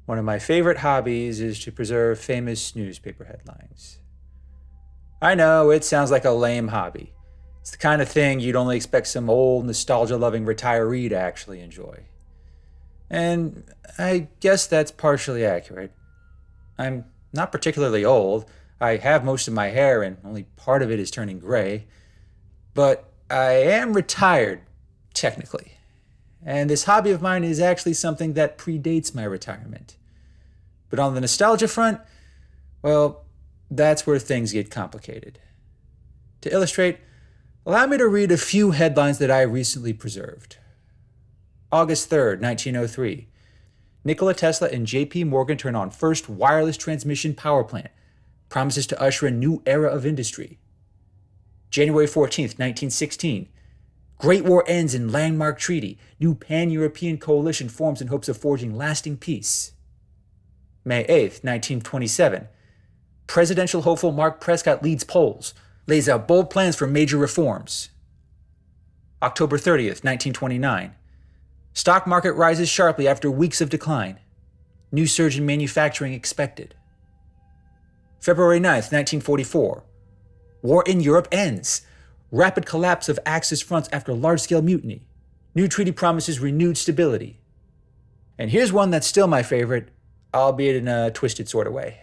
One of my favorite hobbies is to preserve famous newspaper headlines. I know it sounds like a lame hobby. It's the kind of thing you'd only expect some old, nostalgia loving retiree to actually enjoy. And I guess that's partially accurate. I'm not particularly old. I have most of my hair, and only part of it is turning gray. But I am retired, technically. And this hobby of mine is actually something that predates my retirement. But on the nostalgia front, well, that's where things get complicated. To illustrate, allow me to read a few headlines that I recently preserved. August 3rd, 1903. Nikola Tesla and J.P. Morgan turn on first wireless transmission power plant. Promises to usher a new era of industry. January 14th, 1916. Great War ends in landmark treaty. New pan-European coalition forms in hopes of forging lasting peace. May 8th, 1927. Presidential hopeful Mark Prescott leads polls. Lays out bold plans for major reforms. October 30th, 1929. Stock market rises sharply after weeks of decline. New surge in manufacturing expected. February 9th, 1944. War in Europe ends. Rapid collapse of Axis fronts after large-scale mutiny. New treaty promises renewed stability. And here's one that's still my favorite, albeit in a twisted sort of way.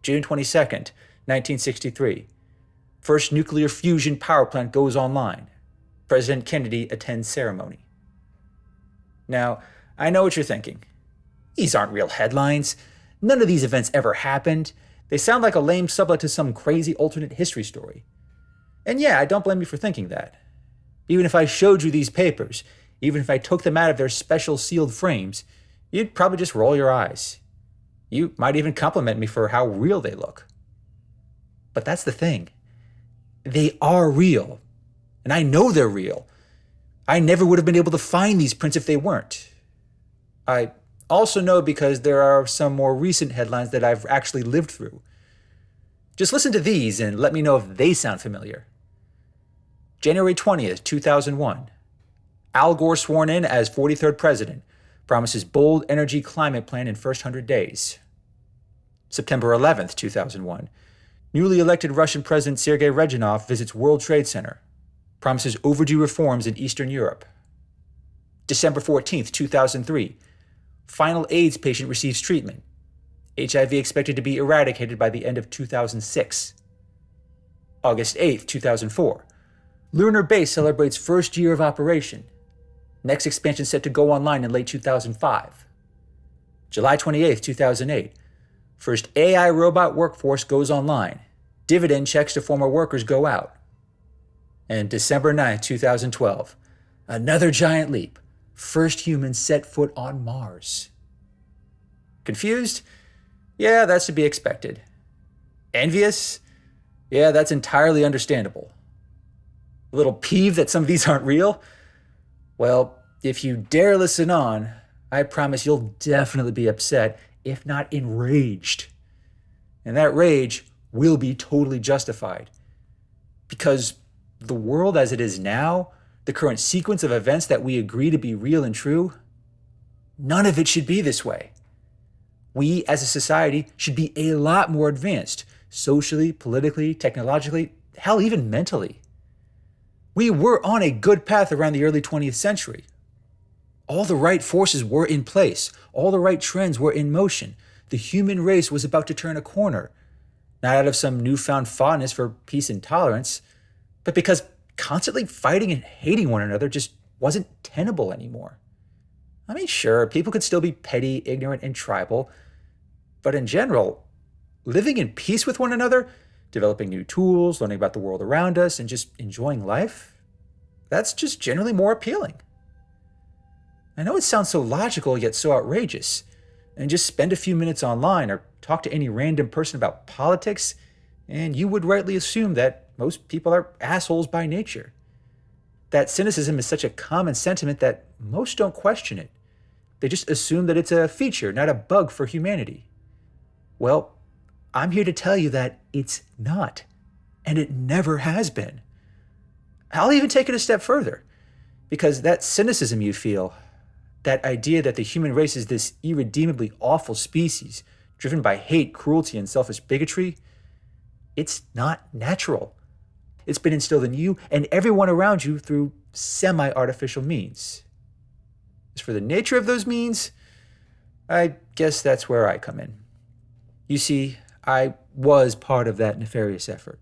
June 22nd, 1963. First nuclear fusion power plant goes online. President Kennedy attends ceremony. Now, I know what you're thinking. These aren't real headlines. None of these events ever happened. They sound like a lame sublet to some crazy alternate history story. And yeah, I don't blame you for thinking that. Even if I showed you these papers, even if I took them out of their special sealed frames, you'd probably just roll your eyes. You might even compliment me for how real they look. But that's the thing. They are real. And I know they're real. I never would have been able to find these prints if they weren't. I also know because there are some more recent headlines that I've actually lived through. Just listen to these and let me know if they sound familiar. January 20th, 2001. Al Gore sworn in as 43rd president. Promises bold energy climate plan in first 100 days. September 11th, 2001. Newly elected Russian President Sergei Reznikov visits World Trade Center. Promises overdue reforms in Eastern Europe. December 14th, 2003. Final AIDS patient receives treatment. HIV expected to be eradicated by the end of 2006. August 8th, 2004. Lunar base celebrates first year of operation. Next expansion set to go online in late 2005. July 28th, 2008. First AI robot workforce goes online. Dividend checks to former workers go out. And December 9th, 2012. Another giant leap. First humans set foot on Mars. Confused? Yeah, that's to be expected. Envious? Yeah, that's entirely understandable. A little peeved that some of these aren't real? Well, if you dare listen on, I promise you'll definitely be upset, if not enraged. And that rage will be totally justified. Because the world as it is now, the current sequence of events that we agree to be real and true, none of it should be this way. We as a society should be a lot more advanced, socially, politically, technologically, hell, even mentally. We were on a good path around the early 20th century. All the right forces were in place. All the right trends were in motion. The human race was about to turn a corner, not out of some newfound fondness for peace and tolerance, but because constantly fighting and hating one another just wasn't tenable anymore. I mean, sure, people could still be petty, ignorant, and tribal, but in general, living in peace with one another, developing new tools, learning about the world around us, and just enjoying life, that's just generally more appealing. I know it sounds so logical yet so outrageous, and just spend a few minutes online or talk to any random person about politics, and you would rightly assume that most people are assholes by nature. That cynicism is such a common sentiment that most don't question it. They just assume that it's a feature, not a bug for humanity. Well, I'm here to tell you that it's not, and it never has been. I'll even take it a step further, because that cynicism you feel, that idea that the human race is this irredeemably awful species, driven by hate, cruelty, and selfish bigotry, it's not natural. It's been instilled in you and everyone around you through semi-artificial means. As for the nature of those means, I guess that's where I come in. You see, I was part of that nefarious effort.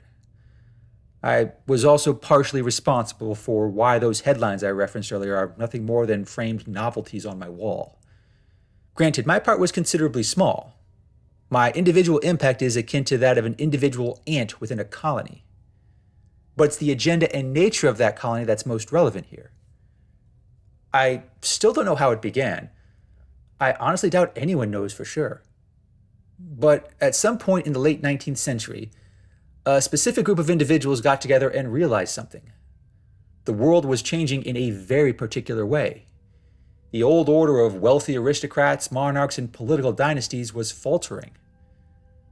I was also partially responsible for why those headlines I referenced earlier are nothing more than framed novelties on my wall. Granted, my part was considerably small. My individual impact is akin to that of an individual ant within a colony. But it's the agenda and nature of that colony that's most relevant here. I still don't know how it began. I honestly doubt anyone knows for sure. But at some point in the late 19th century, a specific group of individuals got together and realized something. The world was changing in a very particular way. The old order of wealthy aristocrats, monarchs, and political dynasties was faltering.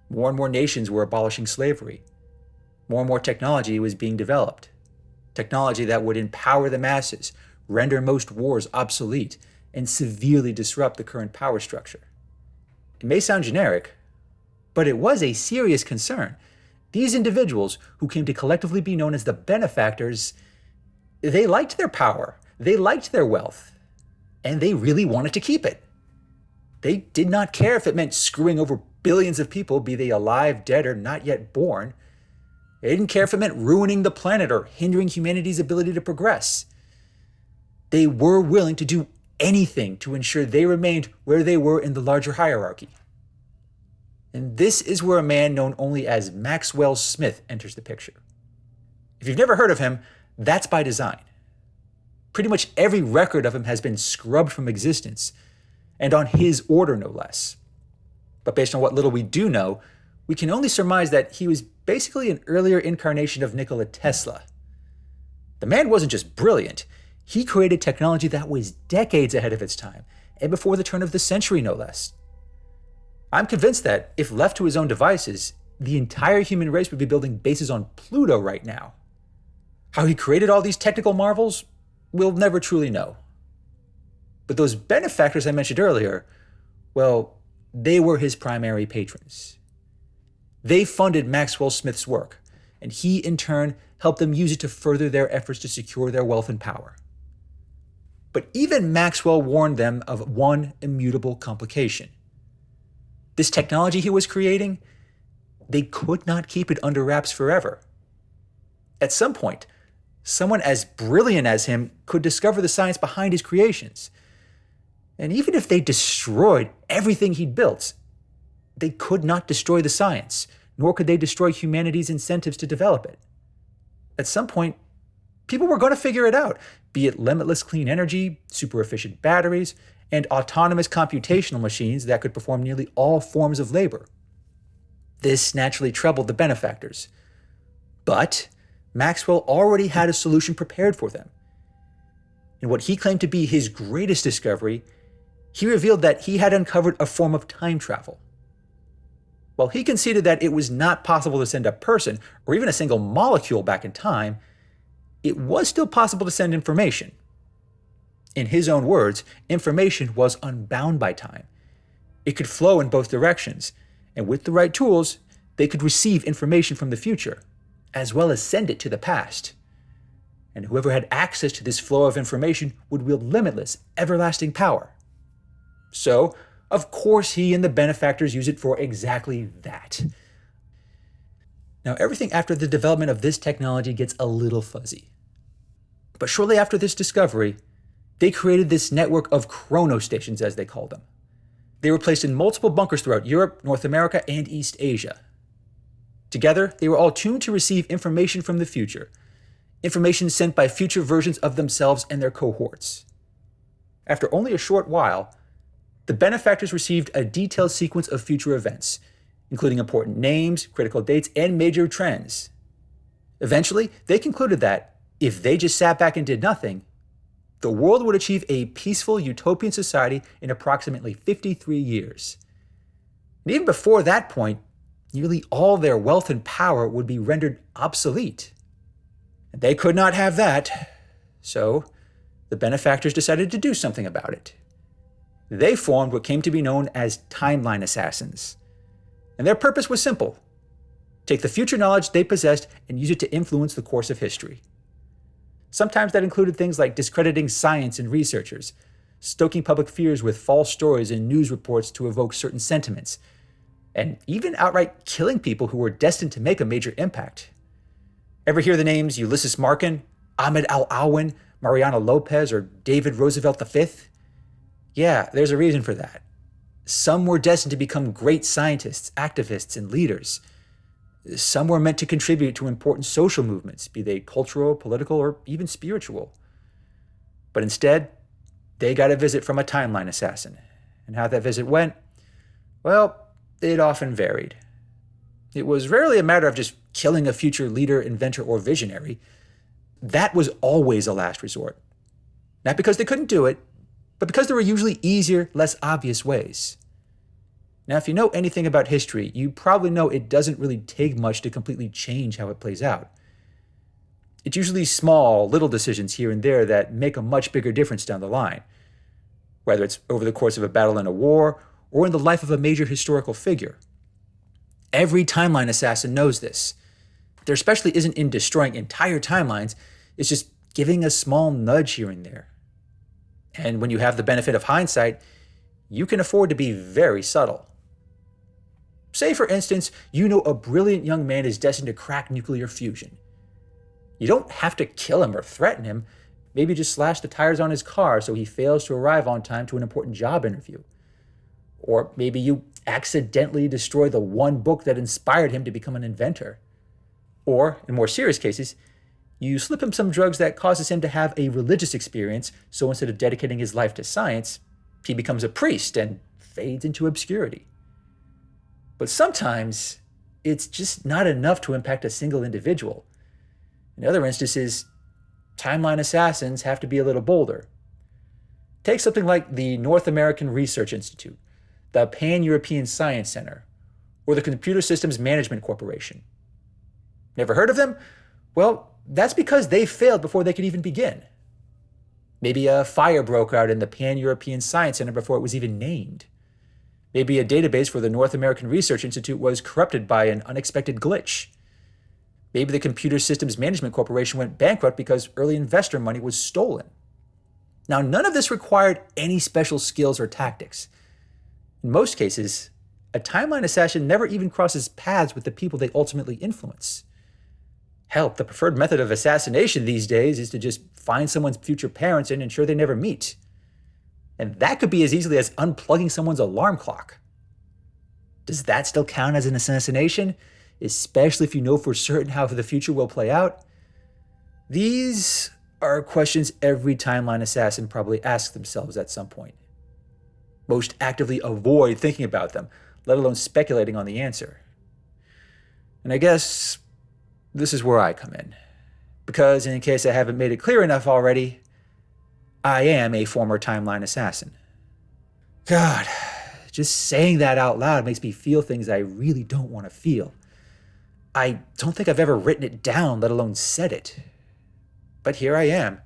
More and more nations were abolishing slavery. More and more technology was being developed. Technology that would empower the masses, render most wars obsolete, and severely disrupt the current power structure. It may sound generic, but it was a serious concern. These individuals, who came to collectively be known as the benefactors, they liked their power, they liked their wealth, and they really wanted to keep it. They did not care if it meant screwing over billions of people, be they alive, dead, or not yet born. They didn't care if it meant ruining the planet or hindering humanity's ability to progress. They were willing to do anything to ensure they remained where they were in the larger hierarchy. And this is where a man known only as Maxwell Smith enters the picture. If you've never heard of him, that's by design. Pretty much every record of him has been scrubbed from existence, and on his order no less. But based on what little we do know, we can only surmise that he was basically an earlier incarnation of Nikola Tesla. The man wasn't just brilliant, he created technology that was decades ahead of its time, and before the turn of the century no less. I'm convinced that, if left to his own devices, the entire human race would be building bases on Pluto right now. How he created all these technical marvels, we'll never truly know. But those benefactors I mentioned earlier, well, they were his primary patrons. They funded Maxwell Smith's work, and he in turn helped them use it to further their efforts to secure their wealth and power. But even Maxwell warned them of one immutable complication. This technology he was creating, they could not keep it under wraps forever. At some point, someone as brilliant as him could discover the science behind his creations. And even if they destroyed everything he'd built, they could not destroy the science, nor could they destroy humanity's incentives to develop it. At some point, people were going to figure it out, be it limitless clean energy, super efficient batteries, and autonomous computational machines that could perform nearly all forms of labor. This naturally troubled the benefactors. But Maxwell already had a solution prepared for them. In what he claimed to be his greatest discovery, he revealed that he had uncovered a form of time travel. While he conceded that it was not possible to send a person or even a single molecule back in time, it was still possible to send information. In his own words, information was unbound by time. It could flow in both directions, and with the right tools, they could receive information from the future, as well as send it to the past. And whoever had access to this flow of information would wield limitless, everlasting power. So, of course, he and the benefactors use it for exactly that. Now, everything after the development of this technology gets a little fuzzy. But shortly after this discovery, they created this network of chronostations, as they called them. They were placed in multiple bunkers throughout Europe, North America, and East Asia. Together, they were all tuned to receive information from the future, information sent by future versions of themselves and their cohorts. After only a short while, the benefactors received a detailed sequence of future events, including important names, critical dates, and major trends. Eventually, they concluded that, if they just sat back and did nothing, the world would achieve a peaceful utopian society in approximately 53 years. And even before that point, nearly all their wealth and power would be rendered obsolete. And they could not have that, so the benefactors decided to do something about it. They formed what came to be known as timeline assassins. And their purpose was simple: take the future knowledge they possessed and use it to influence the course of history. Sometimes that included things like discrediting science and researchers, stoking public fears with false stories and news reports to evoke certain sentiments, and even outright killing people who were destined to make a major impact. Ever hear the names Ulysses Markin, Ahmed Al-Awin, Mariana Lopez, or David Roosevelt V? Yeah, there's a reason for that. Some were destined to become great scientists, activists, and leaders. Some were meant to contribute to important social movements, be they cultural, political, or even spiritual. But instead, they got a visit from a timeline assassin. And how that visit went? Well, it often varied. It was rarely a matter of just killing a future leader, inventor, or visionary. That was always a last resort. Not because they couldn't do it, but because there were usually easier, less obvious ways. Now, if you know anything about history, you probably know it doesn't really take much to completely change how it plays out. It's usually small, little decisions here and there that make a much bigger difference down the line, whether it's over the course of a battle in a war or in the life of a major historical figure. Every timeline assassin knows this. Their specialty isn't in destroying entire timelines, it's just giving a small nudge here and there. And when you have the benefit of hindsight, you can afford to be very subtle. Say, for instance, you know a brilliant young man is destined to crack nuclear fusion. You don't have to kill him or threaten him. Maybe just slash the tires on his car so he fails to arrive on time to an important job interview. Or maybe you accidentally destroy the one book that inspired him to become an inventor. Or, in more serious cases, you slip him some drugs that causes him to have a religious experience, so instead of dedicating his life to science, he becomes a priest and fades into obscurity. But sometimes, it's just not enough to impact a single individual. In other instances, timeline assassins have to be a little bolder. Take something like the North American Research Institute, the Pan-European Science Center, or the Computer Systems Management Corporation. Never heard of them? Well, that's because they failed before they could even begin. Maybe a fire broke out in the Pan-European Science Center before it was even named. Maybe a database for the North American Research Institute was corrupted by an unexpected glitch. Maybe the Computer Systems Management Corporation went bankrupt because early investor money was stolen. Now, none of this required any special skills or tactics. In most cases, a timeline assassin never even crosses paths with the people they ultimately influence. Hell, the preferred method of assassination these days is to just find someone's future parents and ensure they never meet. And that could be as easily as unplugging someone's alarm clock. Does that still count as an assassination? Especially if you know for certain how the future will play out? These are questions every timeline assassin probably asks themselves at some point. Most actively avoid thinking about them, let alone speculating on the answer. And I guess this is where I come in. Because in case I haven't made it clear enough already, I am a former timeline assassin. God, just saying that out loud makes me feel things I really don't want to feel. I don't think I've ever written it down, let alone said it. But here I am,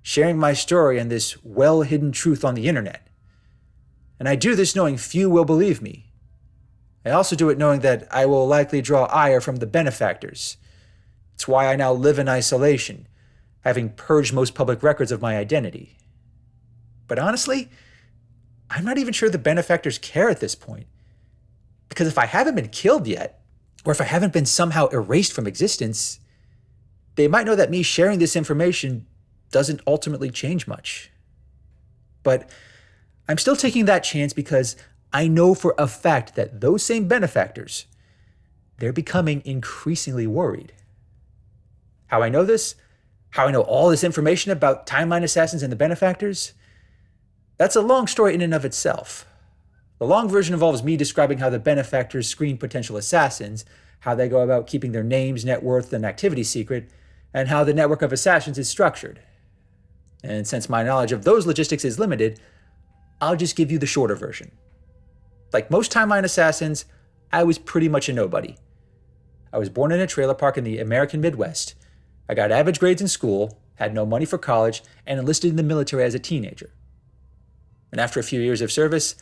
sharing my story and this well-hidden truth on the internet. And I do this knowing few will believe me. I also do it knowing that I will likely draw ire from the benefactors. It's why I now live in isolation, having purged most public records of my identity. But honestly, I'm not even sure the benefactors care at this point. Because if I haven't been killed yet, or if I haven't been somehow erased from existence, they might know that me sharing this information doesn't ultimately change much. But I'm still taking that chance because I know for a fact that those same benefactors, they're becoming increasingly worried. How I know this? How I know all this information about timeline assassins and the benefactors? That's a long story in and of itself. The long version involves me describing how the benefactors screen potential assassins, how they go about keeping their names, net worth, and activity secret, and how the network of assassins is structured. And since my knowledge of those logistics is limited, I'll just give you the shorter version. Like most timeline assassins, I was pretty much a nobody. I was born in a trailer park in the American Midwest. I got average grades in school, had no money for college, and enlisted in the military as a teenager. And after a few years of service,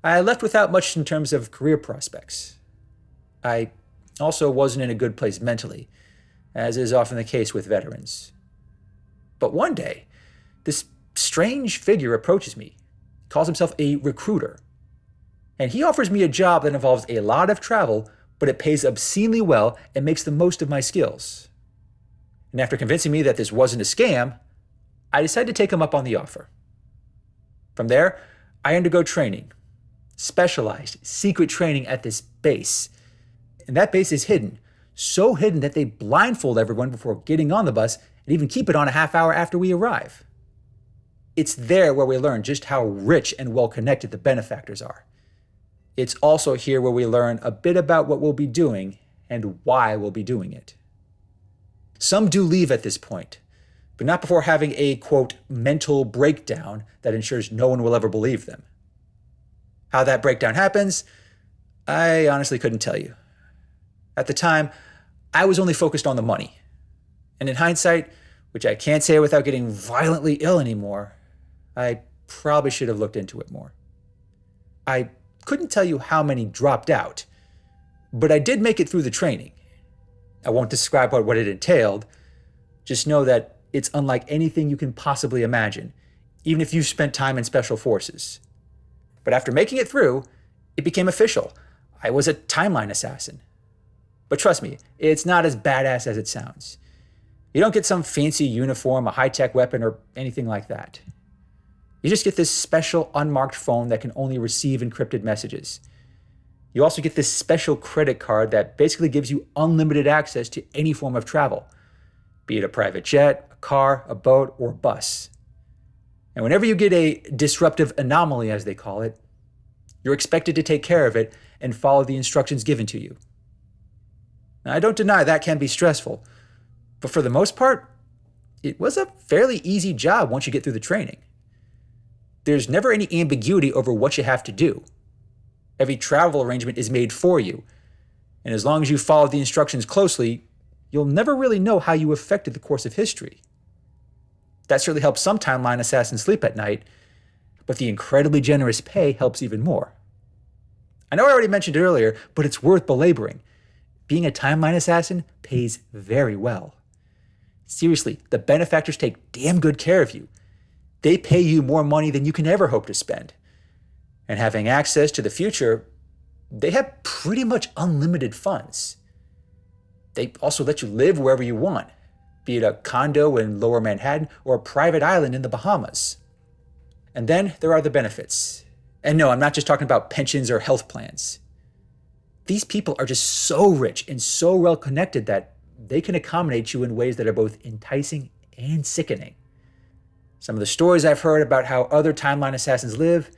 I left without much in terms of career prospects. I also wasn't in a good place mentally, as is often the case with veterans. But one day, this strange figure approaches me, calls himself a recruiter, and he offers me a job that involves a lot of travel, but it pays obscenely well and makes the most of my skills. And after convincing me that this wasn't a scam, I decided to take him up on the offer. From there, I undergo training, specialized, secret training at this base. And that base is hidden, so hidden that they blindfold everyone before getting on the bus and even keep it on a half hour after we arrive. It's there where we learn just how rich and well-connected the benefactors are. It's also here where we learn a bit about what we'll be doing and why we'll be doing it. Some do leave at this point, but not before having a, quote, mental breakdown that ensures no one will ever believe them. How that breakdown happens, I honestly couldn't tell you. At the time, I was only focused on the money. And in hindsight, which I can't say without getting violently ill anymore, I probably should have looked into it more. I couldn't tell you how many dropped out, but I did make it through the training. I won't describe what it entailed. Just know that it's unlike anything you can possibly imagine, even if you've spent time in special forces. But after making it through, it became official. I was a timeline assassin. But trust me, it's not as badass as it sounds. You don't get some fancy uniform, a high-tech weapon, or anything like that. You just get this special unmarked phone that can only receive encrypted messages. You also get this special credit card that basically gives you unlimited access to any form of travel, be it a private jet, a car, a boat, or a bus. And whenever you get a disruptive anomaly, as they call it, you're expected to take care of it and follow the instructions given to you. Now, I don't deny that can be stressful, but for the most part, it was a fairly easy job once you get through the training. There's never any ambiguity over what you have to do. Every travel arrangement is made for you, and as long as you follow the instructions closely, you'll never really know how you affected the course of history. That certainly helps some timeline assassins sleep at night, but the incredibly generous pay helps even more. I know I already mentioned it earlier, but it's worth belaboring. Being a timeline assassin pays very well. Seriously, the benefactors take damn good care of you. They pay you more money than you can ever hope to spend. And having access to the future, they have pretty much unlimited funds. They also let you live wherever you want, be it a condo in Lower Manhattan or a private island in the Bahamas. And then there are the benefits. And no, I'm not just talking about pensions or health plans. These people are just so rich and so well connected that they can accommodate you in ways that are both enticing and sickening. Some of the stories I've heard about how other timeline assassins live,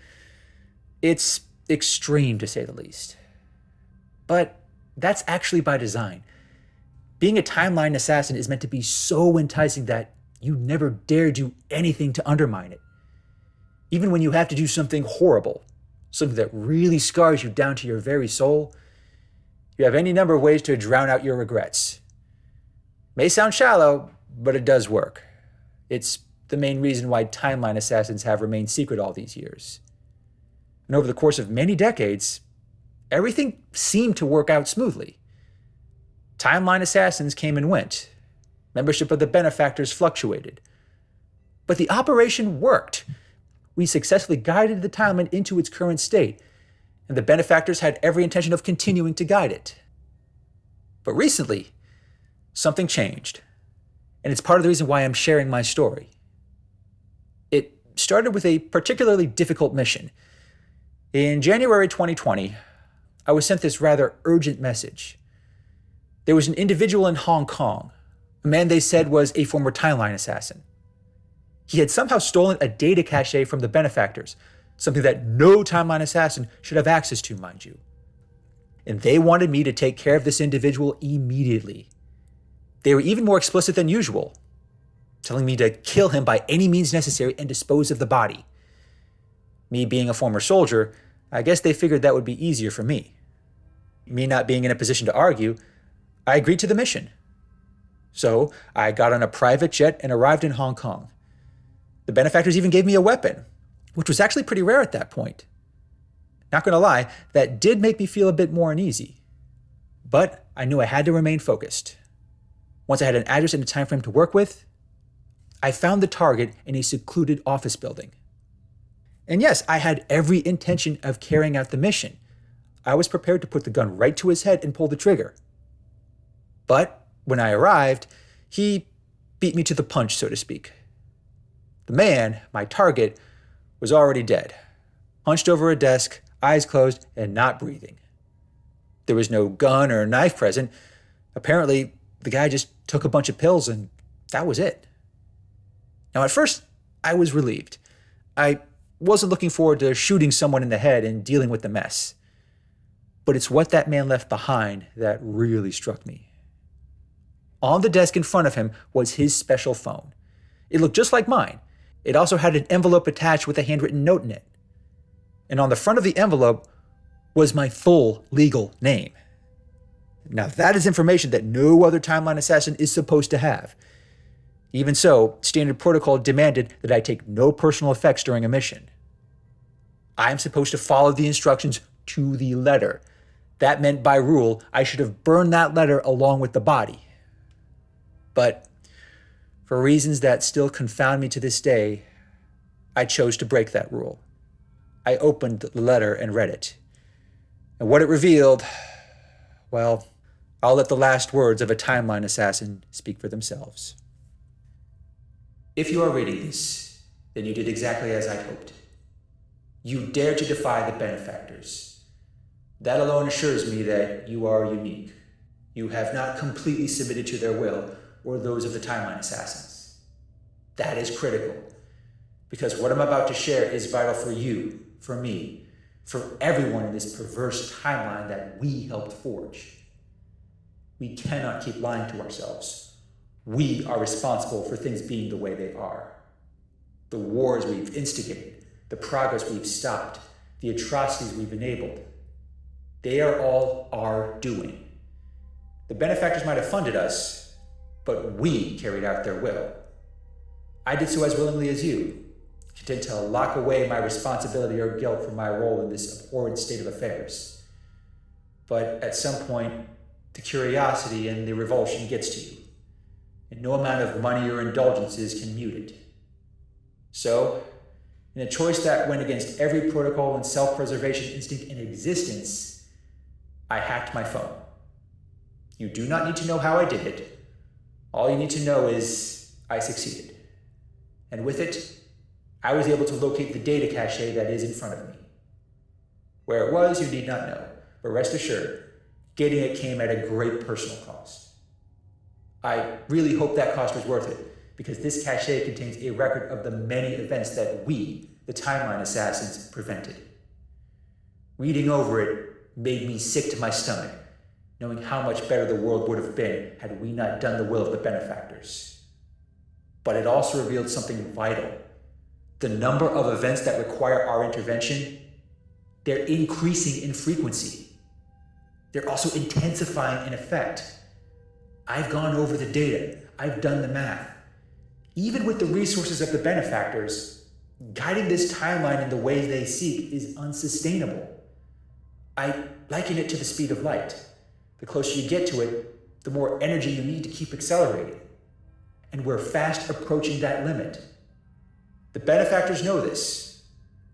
it's extreme to say the least. But that's actually by design. Being a timeline assassin is meant to be so enticing that you never dare do anything to undermine it. Even when you have to do something horrible, something that really scars you down to your very soul, you have any number of ways to drown out your regrets. May sound shallow, but it does work. It's the main reason why timeline assassins have remained secret all these years. And over the course of many decades, everything seemed to work out smoothly. Timeline assassins came and went. Membership of the benefactors fluctuated. But the operation worked. We successfully guided the timeline into its current state, and the benefactors had every intention of continuing to guide it. But recently, something changed, and it's part of the reason why I'm sharing my story. It started with a particularly difficult mission. In January 2020, I was sent this rather urgent message. There was an individual in Hong Kong, a man they said was a former timeline assassin. He had somehow stolen a data cache from the benefactors, something that no timeline assassin should have access to, mind you. And they wanted me to take care of this individual immediately. They were even more explicit than usual, telling me to kill him by any means necessary and dispose of the body. Me being a former soldier, I guess they figured that would be easier for me. Me not being in a position to argue, I agreed to the mission. So I got on a private jet and arrived in Hong Kong. The benefactors even gave me a weapon, which was actually pretty rare at that point. Not gonna lie, that did make me feel a bit more uneasy. But I knew I had to remain focused. Once I had an address and a time frame to work with, I found the target in a secluded office building. And yes, I had every intention of carrying out the mission. I was prepared to put the gun right to his head and pull the trigger. But when I arrived, he beat me to the punch, so to speak. The man, my target, was already dead, hunched over a desk, eyes closed, and not breathing. There was no gun or knife present. Apparently, the guy just took a bunch of pills and that was it. Now, at first, I was relieved. I wasn't looking forward to shooting someone in the head and dealing with the mess. But it's what that man left behind that really struck me. On the desk in front of him was his special phone. It looked just like mine. It also had an envelope attached with a handwritten note in it. And on the front of the envelope was my full legal name. Now that is information that no other timeline assassin is supposed to have. Even so, standard protocol demanded that I take no personal effects during a mission. I am supposed to follow the instructions to the letter. That meant by rule, I should have burned that letter along with the body. But for reasons that still confound me to this day, I chose to break that rule. I opened the letter and read it. And what it revealed, well, I'll let the last words of a timeline assassin speak for themselves. If you are reading this, then you did exactly as I'd hoped. You dared to defy the benefactors. That alone assures me that you are unique. You have not completely submitted to their will or those of the timeline assassins. That is critical, because what I'm about to share is vital for you, for me, for everyone in this perverse timeline that we helped forge. We cannot keep lying to ourselves. We are responsible for things being the way they are. The wars we've instigated, the progress we've stopped, the atrocities we've enabled, they are all our doing. The benefactors might have funded us, but we carried out their will. I did so as willingly as you, content to lock away my responsibility or guilt for my role in this abhorrent state of affairs. But at some point, the curiosity and the revulsion gets to you, and no amount of money or indulgences can mute it. So, in a choice that went against every protocol and self-preservation instinct in existence, I hacked my phone. You do not need to know how I did it. All you need to know is I succeeded. And with it, I was able to locate the data cache that is in front of me. Where it was, you need not know, but rest assured, getting it came at a great personal cost. I really hope that cost was worth it, because this cache contains a record of the many events that we, the timeline assassins, prevented. Reading over it made me sick to my stomach, knowing how much better the world would have been had we not done the will of the benefactors. But it also revealed something vital. The number of events that require our intervention, they're increasing in frequency. They're also intensifying in effect. I've gone over the data. I've done the math. Even with the resources of the benefactors, guiding this timeline in the ways they seek is unsustainable. I liken it to the speed of light. The closer you get to it, the more energy you need to keep accelerating. And we're fast approaching that limit. The benefactors know this.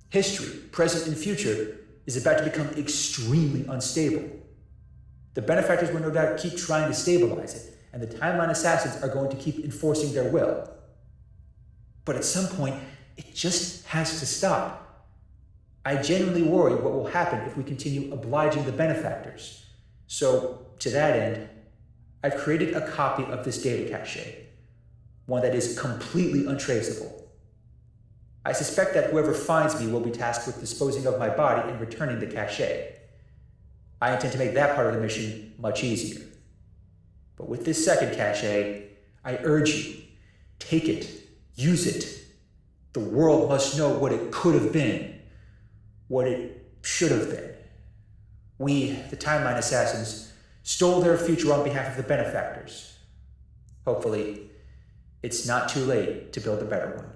History, present and future, is about to become extremely unstable. The benefactors will no doubt keep trying to stabilize it, and the timeline assassins are going to keep enforcing their will. But at some point, it just has to stop. I genuinely worry what will happen if we continue obliging the benefactors. So, to that end, I've created a copy of this data cache, one that is completely untraceable. I suspect that whoever finds me will be tasked with disposing of my body and returning the cache. I intend to make that part of the mission much easier. But with this second cache, I urge you, take it, use it. The world must know what it could have been, what it should have been. We, the timeline assassins, stole their future on behalf of the benefactors. Hopefully, it's not too late to build a better one.